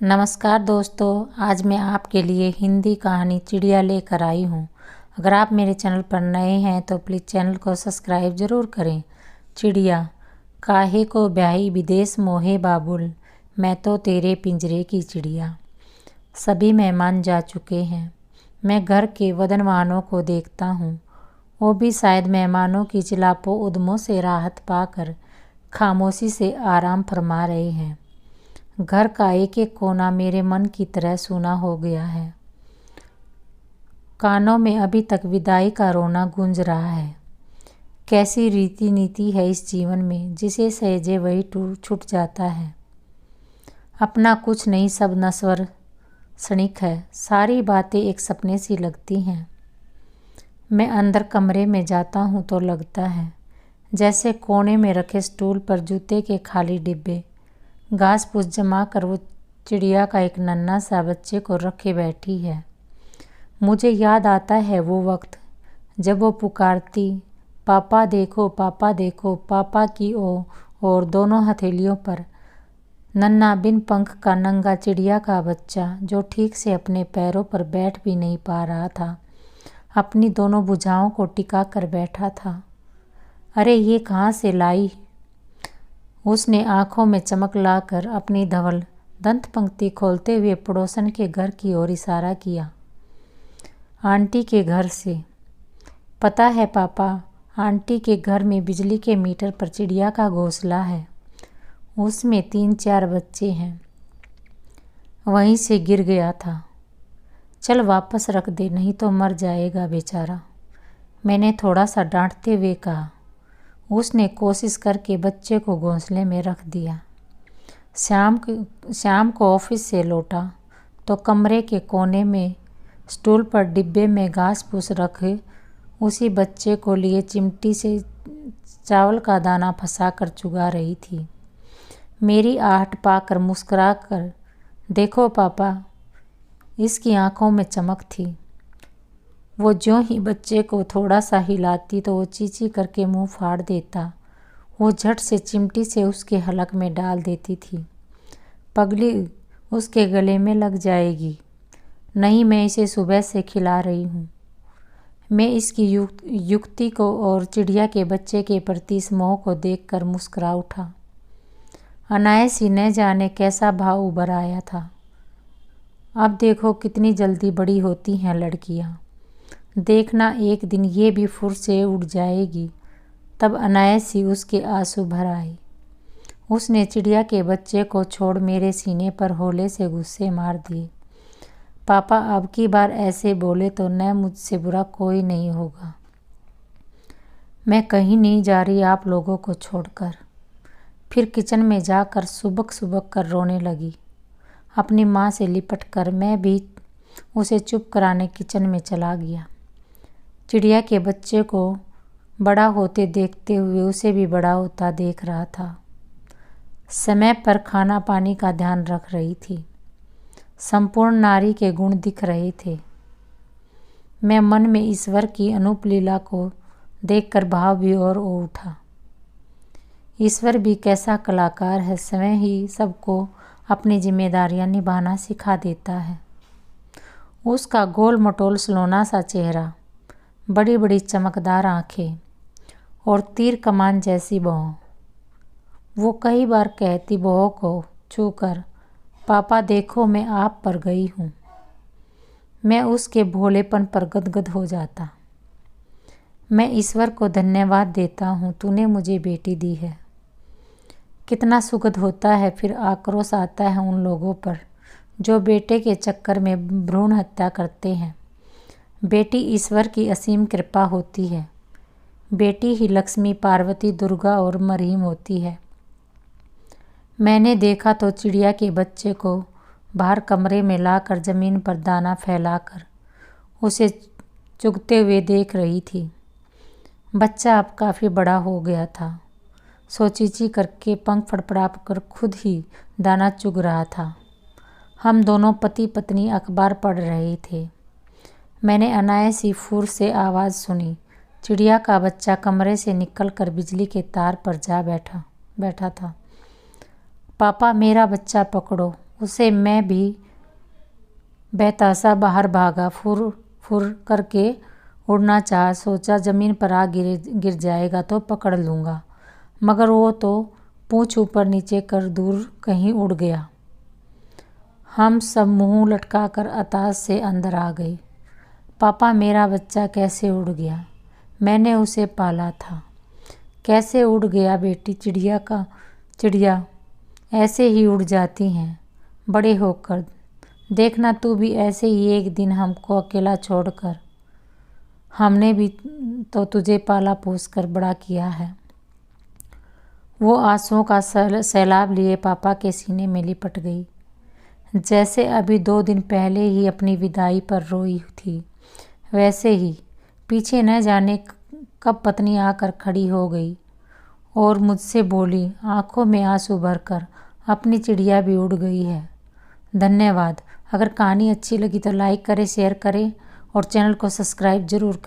नमस्कार दोस्तों, आज मैं आपके लिए हिंदी कहानी चिड़िया लेकर आई हूँ। अगर आप मेरे चैनल पर नए हैं तो प्लीज़ चैनल को सब्सक्राइब ज़रूर करें। चिड़िया। काहे को ब्याही विदेश मोहे बाबुल, मैं तो तेरे पिंजरे की चिड़िया। सभी मेहमान जा चुके हैं। मैं घर के वतनवानों को देखता हूँ। वो भी शायद मेहमानों की चिल्लापों उद्यमों से राहत पाकर खामोशी से आराम फरमा रहे हैं। घर का एक एक कोना मेरे मन की तरह सूना हो गया है। कानों में अभी तक विदाई का रोना गूंज रहा है। कैसी रीति नीति है इस जीवन में, जिसे सहेजे वही छूट जाता है। अपना कुछ नहीं, सब नश्वर क्षणिक है। सारी बातें एक सपने सी लगती हैं। मैं अंदर कमरे में जाता हूँ तो लगता है जैसे कोने में रखे स्टूल पर जूते के खाली डिब्बे, घास फूस जमा कर वो चिड़िया का एक नन्हा सा बच्चे को रखे बैठी है। मुझे याद आता है वो वक्त जब वो पुकारती, पापा देखो पापा देखो। पापा की और दोनों हथेलियों पर नन्हा बिन पंख का नंगा चिड़िया का बच्चा, जो ठीक से अपने पैरों पर बैठ भी नहीं पा रहा था, अपनी दोनों भुजाओं को टिका कर बैठा था। अरे ये कहाँ से लाई? उसने आंखों में चमक लाकर अपनी धवल दंत पंक्ति खोलते हुए पड़ोसन के घर की ओर इशारा किया। आंटी के घर से। पता है पापा, आंटी के घर में बिजली के मीटर पर चिड़िया का घोंसला है। उसमें 3-4 बच्चे हैं। वहीं से गिर गया था। चल वापस रख दे, नहीं तो मर जाएगा बेचारा, मैंने थोड़ा सा डांटते हुए कहा। उसने कोशिश करके बच्चे को घोंसले में रख दिया। शाम को ऑफिस से लौटा तो कमरे के कोने में स्टूल पर डिब्बे में घास फूस रखे उसी बच्चे को लिए चिमटी से चावल का दाना फंसाकर चुगा रही थी। मेरी आहट पाकर मुस्कुरा कर, देखो पापा, इसकी आंखों में चमक थी। वो ज्यों ही बच्चे को थोड़ा सा हिलाती तो वो चींची करके मुंह फाड़ देता। वो झट से चिमटी से उसके हलक में डाल देती थी। पगली उसके गले में लग जाएगी। नहीं, मैं इसे सुबह से खिला रही हूँ। मैं इसकी युक्ति को और चिड़िया के बच्चे के प्रति इस मोह को देखकर मुस्कुरा उठा। अनायास ही न जाने कैसा भाव उभर आया था। अब देखो कितनी जल्दी बड़ी होती हैं लड़कियाँ। देखना एक दिन ये भी फुर से उड़ जाएगी। तब अनायास ही उसके आंसू भर आए। उसने चिड़िया के बच्चे को छोड़ मेरे सीने पर होले से गुस्से मार दिए। पापा, अब की बार ऐसे बोले तो न मुझसे बुरा कोई नहीं होगा। मैं कहीं नहीं जा रही आप लोगों को छोड़कर। फिर किचन में जाकर सुबक सुबक कर रोने लगी। अपनी माँ से लिपट कर मैं भी उसे चुप कराने किचन में चला गया। चिड़िया के बच्चे को बड़ा होते देखते हुए उसे भी बड़ा होता देख रहा था। समय पर खाना पानी का ध्यान रख रही थी। संपूर्ण नारी के गुण दिख रहे थे। मैं मन में ईश्वर की अनूप लीला को देखकर भाव भी और हो उठा। ईश्वर भी कैसा कलाकार है, स्वयं ही सबको अपनी जिम्मेदारियां निभाना सिखा देता है। उसका गोल मटोल सलोना सा चेहरा, बड़ी बड़ी चमकदार आंखें और तीर कमान जैसी भौं। वो कई बार कहती भौं को छूकर, पापा देखो मैं आप पर गई हूँ। मैं उसके भोलेपन पर गदगद हो जाता। मैं ईश्वर को धन्यवाद देता हूँ, तूने मुझे बेटी दी है। कितना सुखद होता है। फिर आक्रोश आता है उन लोगों पर जो बेटे के चक्कर में भ्रूण हत्या करते हैं। बेटी ईश्वर की असीम कृपा होती है। बेटी ही लक्ष्मी, पार्वती, दुर्गा और मरीम होती है। मैंने देखा तो चिड़िया के बच्चे को बाहर कमरे में लाकर जमीन पर दाना फैलाकर उसे चुगते हुए देख रही थी। बच्चा अब काफ़ी बड़ा हो गया था। सो चींची करके पंख फड़फड़ा कर खुद ही दाना चुग रहा था। हम दोनों पति पत्नी अखबार पढ़ रहे थे। मैंने अनायास ही फुर से आवाज़ सुनी। चिड़िया का बच्चा कमरे से निकलकर बिजली के तार पर जा बैठा था। पापा, मेरा बच्चा पकड़ो, उसे मैं भी बेतासा बाहर भागा। फुर फुर करके उड़ना चाहा, सोचा ज़मीन पर आ गिर जाएगा तो पकड़ लूँगा, मगर वो तो पूँछ ऊपर नीचे कर दूर कहीं उड़ गया। हम सब मुंह लटकाकर अताश से अंदर आ गए। पापा, मेरा बच्चा कैसे उड़ गया? मैंने उसे पाला था। कैसे उड़ गया बेटी? चिड़िया ऐसे ही उड़ जाती हैं बड़े होकर। देखना तू भी ऐसे ही एक दिन हमको अकेला छोड़कर। हमने भी तो तुझे पाला पोस कर बड़ा किया है। वो आंसुओं का सैलाब लिए पापा के सीने में लिपट गई, जैसे अभी 2 दिन पहले ही अपनी विदाई पर रोई थी। वैसे ही पीछे न जाने कब पत्नी आकर खड़ी हो गई और मुझसे बोली, आंखों में आंसू भरकर, अपनी चिड़िया भी उड़ गई है। धन्यवाद। अगर कहानी अच्छी लगी तो लाइक करें, शेयर करें और चैनल को सब्सक्राइब जरूर करें।